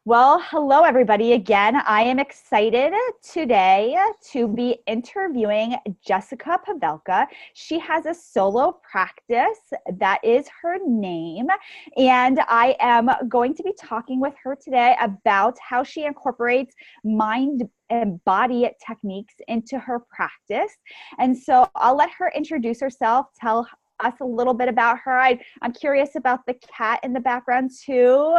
Well, hello everybody again. I am excited today to be interviewing Jessica Pavelka. She has a solo practice, that is her name, and I am going to be talking with her today about how she incorporates mind and body techniques into her practice. And so I'll let her introduce herself, tell us a little bit about her. I'm curious about the cat in the background too.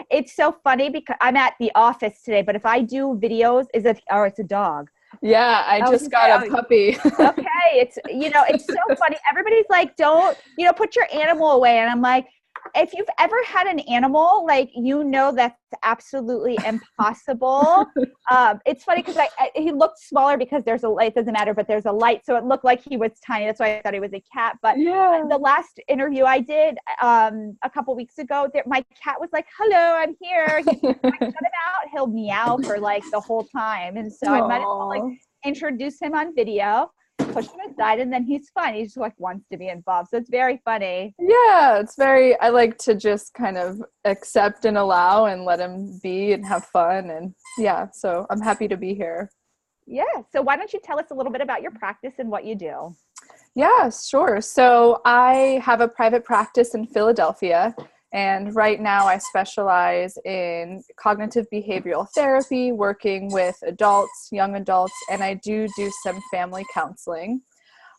It's so funny because I'm at the office today, but if I do videos, it's a dog. Yeah, I I was just gonna say, got a oh, puppy. okay. It's so funny. Everybody's like, don't, put your animal away. And I'm like, if you've ever had an animal, like, that's absolutely impossible. It's funny because he looked smaller because there's a light, doesn't matter, but there's a light. So it looked like he was tiny. That's why I thought he was a cat. But Yeah. the last interview I did a couple weeks ago, my cat was like, hello, I'm here. He's like, shut him out. He'll meow for like the whole time. And so I might as well like Aw. introduce him on video, push him aside, and then he's fun. He just like wants to be involved. So it's very funny. Yeah, I like to just kind of accept and allow and let him be and have fun. And yeah, so I'm happy to be here. Yeah. So why don't you tell us a little bit about your practice and what you do? Yeah, sure. So I have a private practice in Philadelphia, and right now I specialize in cognitive behavioral therapy, working with adults, young adults, and I do some family counseling.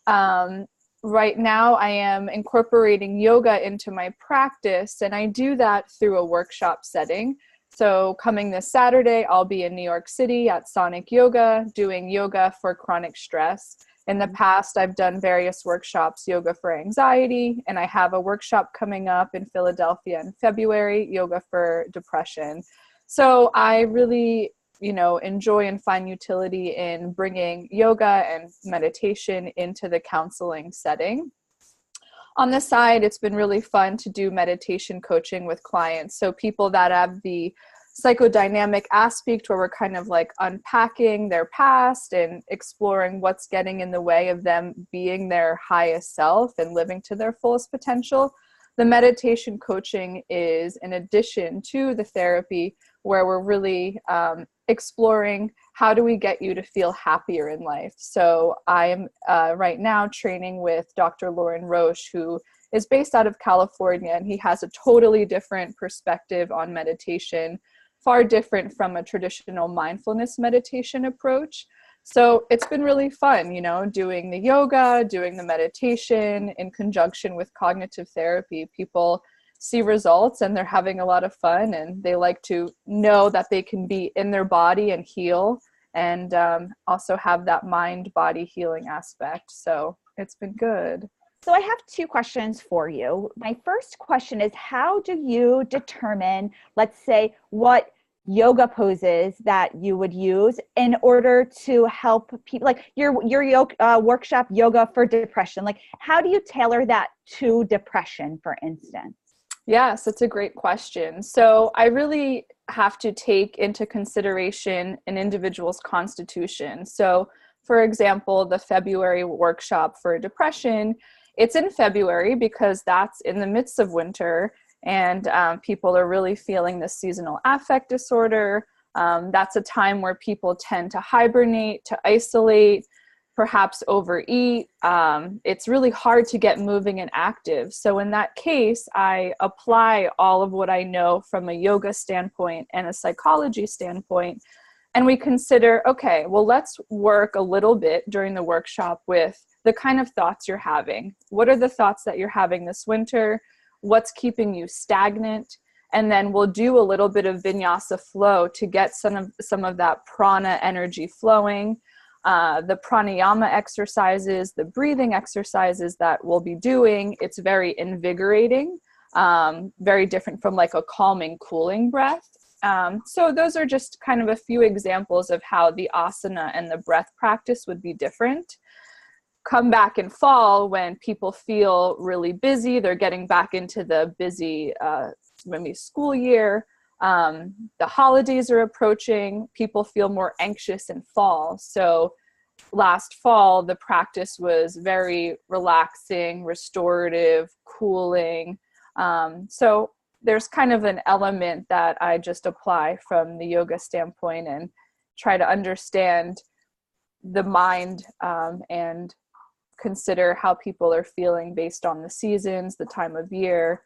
Um, right now, I am incorporating yoga into my practice, and I do that through a workshop setting. So, coming this Saturday, I'll be in New York City at Sonic Yoga doing yoga for chronic stress. In the past, I've done various workshops, yoga for anxiety, and I have a workshop coming up in Philadelphia in February, yoga for depression. So, I really enjoy and find utility in bringing yoga and meditation into the counseling setting. On the side, it's been really fun to do meditation coaching with clients. So people that have the psychodynamic aspect where we're kind of like unpacking their past and exploring what's getting in the way of them being their highest self and living to their fullest potential. The meditation coaching is in addition to the therapy where we're really exploring how do we get you to feel happier in life. So I am right now training with Dr. Lauren Roche, who is based out of California, and he has a totally different perspective on meditation, far different from a traditional mindfulness meditation approach. So it's been really fun, doing the yoga, doing the meditation in conjunction with cognitive therapy. People see results and they're having a lot of fun, and they like to know that they can be in their body and heal, and also have that mind-body healing aspect. So it's been good. So I have two questions for you. My first question is, how do you determine, let's say, what yoga poses that you would use in order to help people, like your yoga, workshop yoga for depression? Like, how do you tailor that to depression, for instance? Yes, it's a great question. So I really have to take into consideration an individual's constitution. So, for example, the February workshop for depression, it's in February because that's in the midst of winter, and people are really feeling the seasonal affect disorder. That's a time where people tend to hibernate, to isolate, perhaps overeat. It's really hard to get moving and active. So in that case, I apply all of what I know from a yoga standpoint and a psychology standpoint. And we consider, okay, well, let's work a little bit during the workshop with the kind of thoughts you're having. What are the thoughts that you're having this winter? What's keeping you stagnant? And then we'll do a little bit of vinyasa flow to get some of that prana energy flowing. The pranayama exercises, the breathing exercises that we'll be doing, it's very invigorating, very different from like a calming, cooling breath. So those are just kind of a few examples of how the asana and the breath practice would be different. Come back in fall when people feel really busy, they're getting back into the busy maybe school year. The holidays are approaching, people feel more anxious in fall. So last fall, the practice was very relaxing, restorative, cooling. So there's kind of an element that I just apply from the yoga standpoint and try to understand the mind, and consider how people are feeling based on the seasons, the time of year.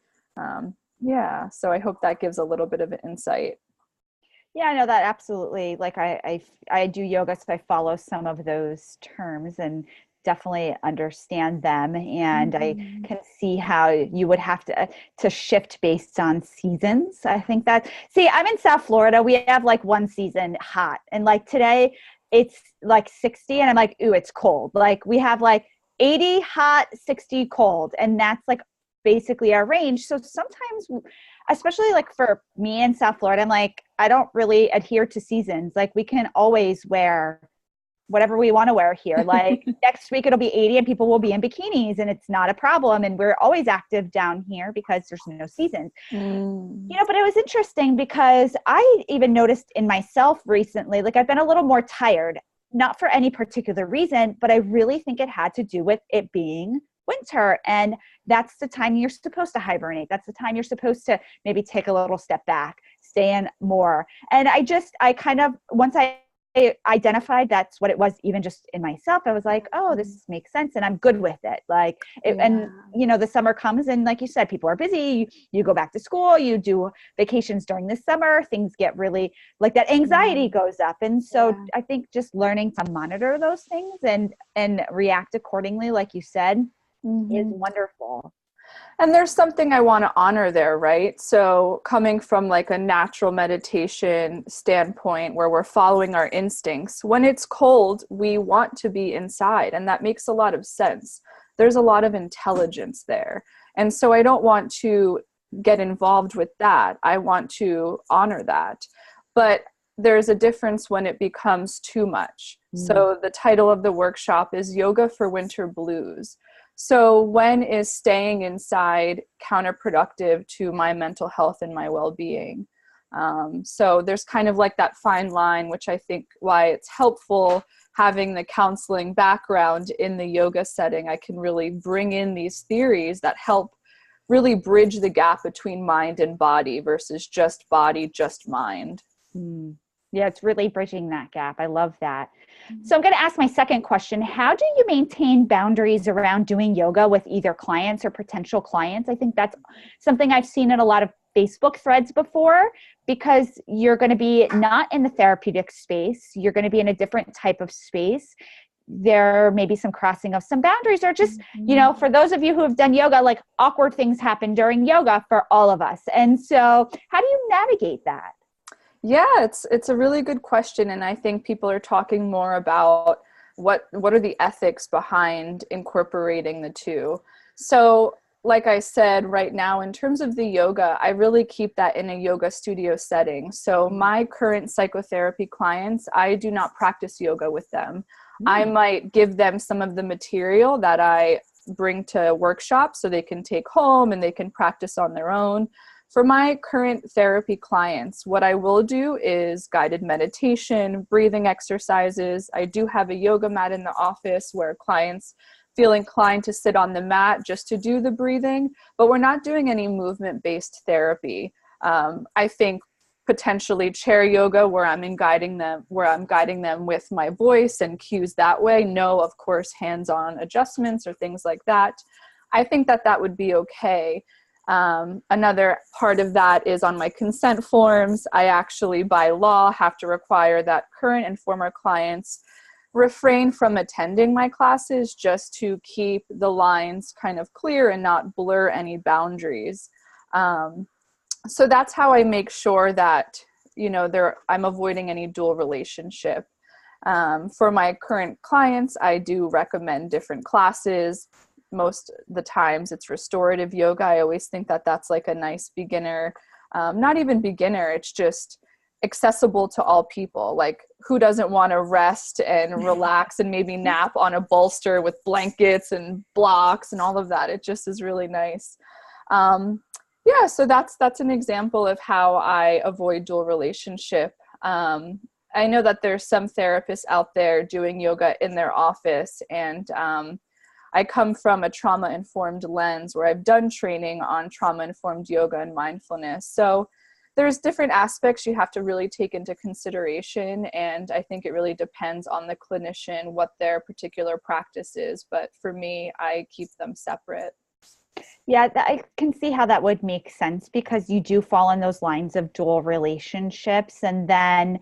So I hope that gives a little bit of an insight. Yeah, I know that absolutely. Like I do yoga, so I follow some of those terms and definitely understand them. And I Mm-hmm. can see how you would have to shift based on seasons. I think that, see, I'm in South Florida. We have like one season hot, and like today it's like 60, and I'm like, ooh, it's cold. Like we have like 80 hot, 60 cold, and that's like basically our range. So sometimes, especially like for me in South Florida, I'm like, I don't really adhere to seasons. Like we can always wear whatever we want to wear here. Like next week it'll be 80 and people will be in bikinis and it's not a problem. And we're always active down here because there's no seasons. Mm. But it was interesting because I even noticed in myself recently, like I've been a little more tired, not for any particular reason, but I really think it had to do with it being winter. And that's the time you're supposed to hibernate. That's the time you're supposed to maybe take a little step back, stay in more. And I kind of, once I identified that's what it was, even just in myself, I was like, oh, this makes sense. And I'm good with it. Like, and the summer comes and like you said, people are busy. You go back to school, you do vacations during the summer, things get really like that anxiety goes up. And so I think just learning to monitor those things and react accordingly, like you said, is wonderful. And there's something I want to honor there, right? So coming from like a natural meditation standpoint where we're following our instincts, when it's cold, we want to be inside. And that makes a lot of sense. There's a lot of intelligence there. And so I don't want to get involved with that. I want to honor that. But there's a difference when it becomes too much. So the title of the workshop is Yoga for Winter Blues. So when is staying inside counterproductive to my mental health and my well-being? So there's kind of like that fine line, which I think why it's helpful having the counseling background in the yoga setting. I can really bring in these theories that help really bridge the gap between mind and body versus just body, just mind. Yeah, it's really bridging that gap. I love that. So I'm going to ask my second question. How do you maintain boundaries around doing yoga with either clients or potential clients? I think that's something I've seen in a lot of Facebook threads before, because you're going to be not in the therapeutic space. You're going to be in a different type of space. There may be some crossing of some boundaries, or just, for those of you who have done yoga, like awkward things happen during yoga for all of us. And so how do you navigate that? Yeah, it's a really good question. And I think people are talking more about what are the ethics behind incorporating the two. So like I said, right now, in terms of the yoga, I really keep that in a yoga studio setting. So my current psychotherapy clients, I do not practice yoga with them. I might give them some of the material that I bring to workshops so they can take home and they can practice on their own. For my current therapy clients, what I will do is guided meditation, breathing exercises. I do have a yoga mat in the office where clients feel inclined to sit on the mat just to do the breathing, but we're not doing any movement-based therapy. I think potentially chair yoga where I'm guiding them with my voice and cues that way. No, of course, hands-on adjustments or things like that. I think that would be okay. Another part of that is on my consent forms. I actually, by law, have to require that current and former clients refrain from attending my classes just to keep the lines kind of clear and not blur any boundaries. So that's how I make sure that, I'm avoiding any dual relationship. For my current clients, I do recommend different classes. Most of the times it's restorative yoga. I always think that that's like a nice beginner, not even beginner, it's just accessible to all people. Like, who doesn't want to rest and relax and maybe nap on a bolster with blankets and blocks and all of that? It just is really nice. So that's an example of how I avoid dual relationship. I know that there's some therapists out there doing yoga in their office, and I come from a trauma-informed lens where I've done training on trauma-informed yoga and mindfulness. So there's different aspects you have to really take into consideration. And I think it really depends on the clinician, what their particular practice is. But for me, I keep them separate. Yeah, I can see how that would make sense because you do fall in those lines of dual relationships. And then,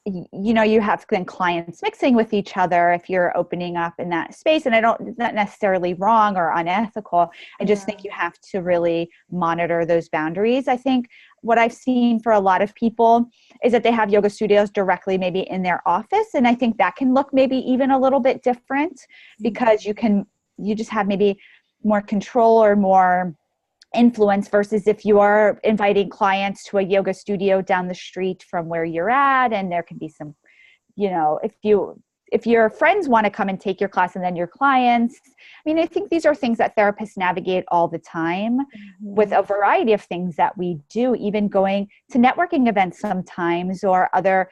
you have then clients mixing with each other if you're opening up in that space. And it's not necessarily wrong or unethical. I just think you have to really monitor those boundaries. I think what I've seen for a lot of people is that they have yoga studios directly maybe in their office. And I think that can look maybe even a little bit different because you just have maybe more control or more influence versus if you are inviting clients to a yoga studio down the street from where you're at, and there can be some, if your friends want to come and take your class and then your clients. I mean, I think these are things that therapists navigate all the time with a variety of things that we do, even going to networking events sometimes or other,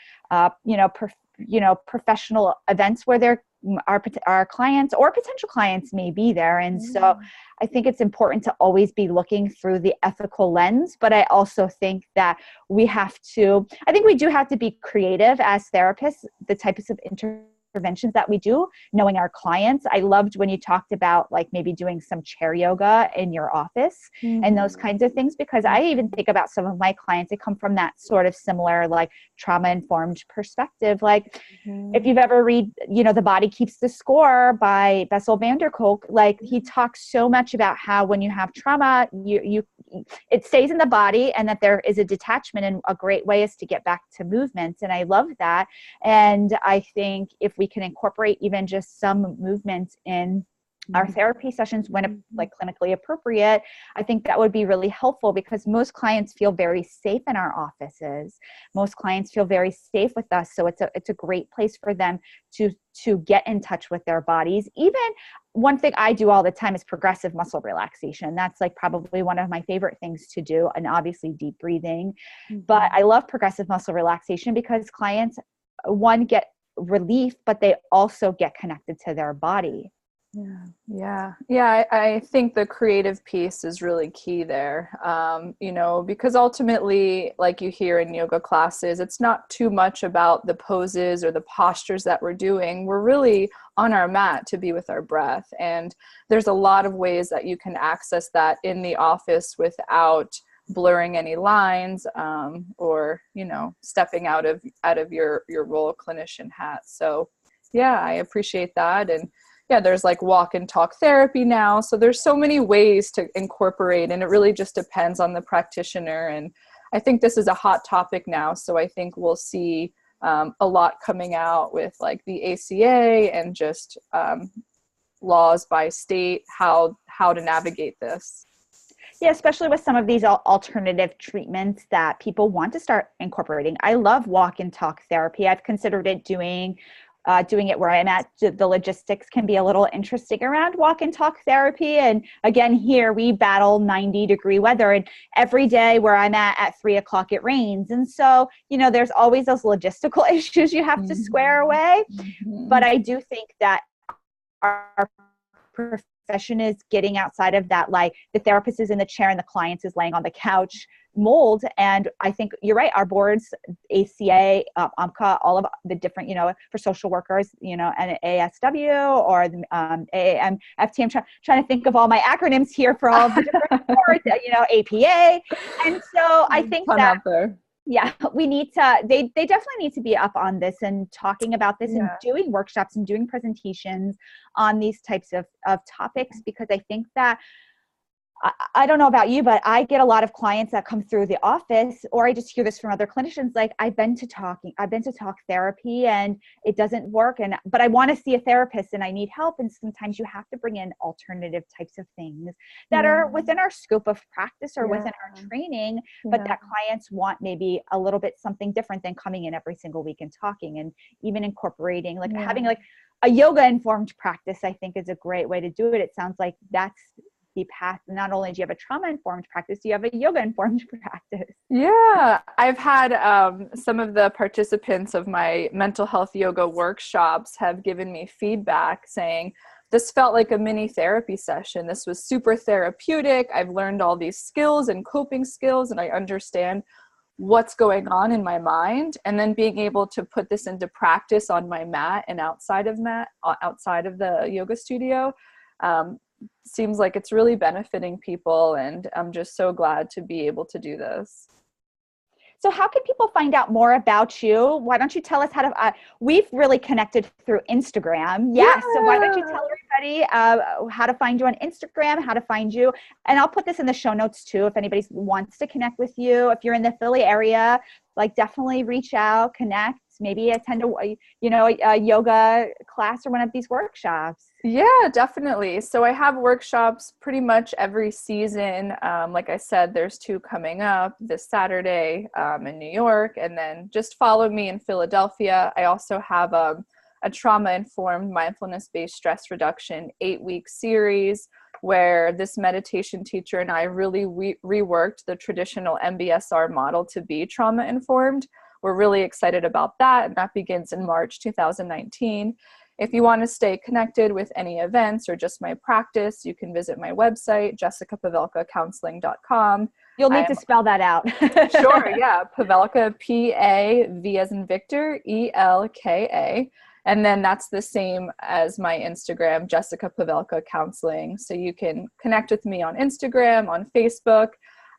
professional events where our clients or potential clients may be there. And so I think it's important to always be looking through the ethical lens, but I also think that we do have to be creative as therapists, the types of interventions that we do, knowing our clients. I loved when you talked about like maybe doing some chair yoga in your office and those kinds of things, because I even think about some of my clients that come from that sort of similar, like trauma-informed perspective. Like if you've ever read, The Body Keeps the Score by Bessel van der Kolk, like he talks so much about how when you have trauma, it stays in the body and that there is a detachment, and a great way is to get back to movement. And I love that. And I think if we can incorporate even just some movement in our therapy sessions when like clinically appropriate, I think that would be really helpful because most clients feel very safe in our offices. Most clients feel very safe with us. So it's a great place for them to get in touch with their bodies. Even one thing I do all the time is progressive muscle relaxation. That's like probably one of my favorite things to do, and obviously deep breathing. But I love progressive muscle relaxation because clients, one, get relief, but they also get connected to their body. Yeah. I think the creative piece is really key there. Because ultimately, like you hear in yoga classes, it's not too much about the poses or the postures that we're doing. We're really on our mat to be with our breath. And there's a lot of ways that you can access that in the office without blurring any lines, or, stepping out of your role clinician hat. So yeah, I appreciate that. And there's like walk and talk therapy now. So there's so many ways to incorporate, and it really just depends on the practitioner. And I think this is a hot topic now. So I think we'll see a lot coming out with like the ACA and just laws by state, how to navigate this. Yeah, especially with some of these alternative treatments that people want to start incorporating. I love walk and talk therapy. I've considered doing it where I'm at. The logistics can be a little interesting around walk and talk therapy. And again, here we battle 90-degree weather, and every day where I'm at 3:00 it rains. And so, there's always those logistical issues you have to square away. But I do think that our profession is getting outside of that, like the therapist is in the chair and the client is laying on the couch mold. And I think you're right. Our boards, ACA, AMCA, all of the different, for social workers, and ASW or the AAM, FT. I'm trying to think of all my acronyms here for all of the different boards, APA. And so I think that, yeah, we need to, they definitely need to be up on this and talking about this and doing workshops and doing presentations on these types of topics, because I think that, I don't know about you, but I get a lot of clients that come through the office, or I just hear this from other clinicians. Like, I've been to talk therapy and it doesn't work. But I want to see a therapist and I need help. And sometimes you have to bring in alternative types of things that are within our scope of practice or within our training, but that clients want maybe a little bit something different than coming in every single week and talking, and even incorporating, like having like a yoga informed practice, I think is a great way to do it. It sounds like that's the path. Not only do you have a trauma-informed practice, you have a yoga-informed practice. Yeah, I've had some of the participants of my mental health yoga workshops have given me feedback saying, this felt like a mini therapy session. This was super therapeutic. I've learned all these skills and coping skills, and I understand what's going on in my mind, and then being able to put this into practice on my mat and outside of the yoga studio seems like it's really benefiting people, and I'm just so glad to be able to do this. So how can people find out more about you? Why don't you tell us how to, we've really connected through Instagram. Yes. Yeah. So why don't you tell everybody how to find you on Instagram, how to find you. And I'll put this in the show notes too. If anybody wants to connect with you, if you're in the Philly area, like definitely reach out, connect, maybe attend a yoga class or one of these workshops. Yeah, definitely. So I have workshops pretty much every season. Like I said, there's 2 coming up this Saturday in New York, and then just follow me in Philadelphia. I also have a trauma-informed mindfulness-based stress reduction 8-week series where this meditation teacher and I really reworked the traditional MBSR model to be trauma-informed. We're really excited about that, and that begins in March 2019. If you want to stay connected with any events or just my practice, you can visit my website, jessicapavelkacounseling.com. You'll need to spell that out. Sure, yeah. Pavelka, P-A-V as in Victor, E-L-K-A. And then that's the same as my Instagram, Jessica Pavelka Counseling. So you can connect with me on Instagram, on Facebook.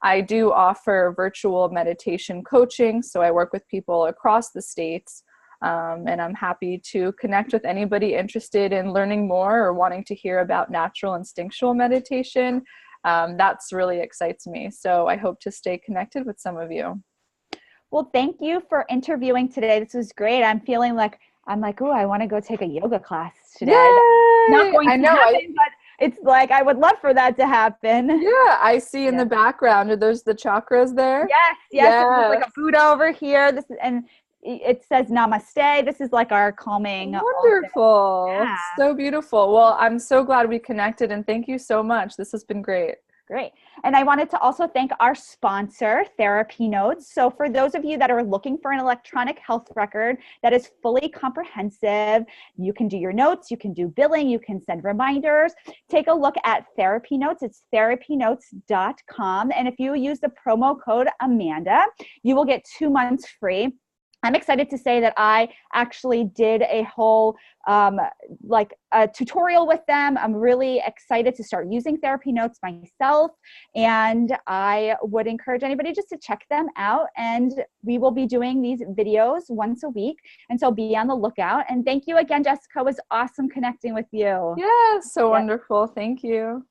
I do offer virtual meditation coaching. So I work with people across the states. And I'm happy to connect with anybody interested in learning more or wanting to hear about natural instinctual meditation. That's really excites me. So I hope to stay connected with some of you. Well, thank you for interviewing today. This was great. I'm like, oh, I want to go take a yoga class today. Yay! Not going to happen, but it's like, I would love for that to happen. Yeah, I see in the background, there's the chakras there. Yes. It looks like a Buddha over here. And it says namaste. This is like our calming. Wonderful. Yeah. So beautiful. Well, I'm so glad we connected, and thank you so much. This has been great. Great. And I wanted to also thank our sponsor, Therapy Notes. So for those of you that are looking for an electronic health record that is fully comprehensive, you can do your notes, you can do billing, you can send reminders. Take a look at Therapy Notes. It's therapynotes.com. And if you use the promo code Amanda, you will get 2 months free. I'm excited to say that I actually did a whole a tutorial with them. I'm really excited to start using Therapy Notes myself, and I would encourage anybody just to check them out. And we will be doing these videos once a week, and so be on the lookout. And thank you again, Jessica. It was awesome connecting with you. Yeah, so wonderful. Thank you.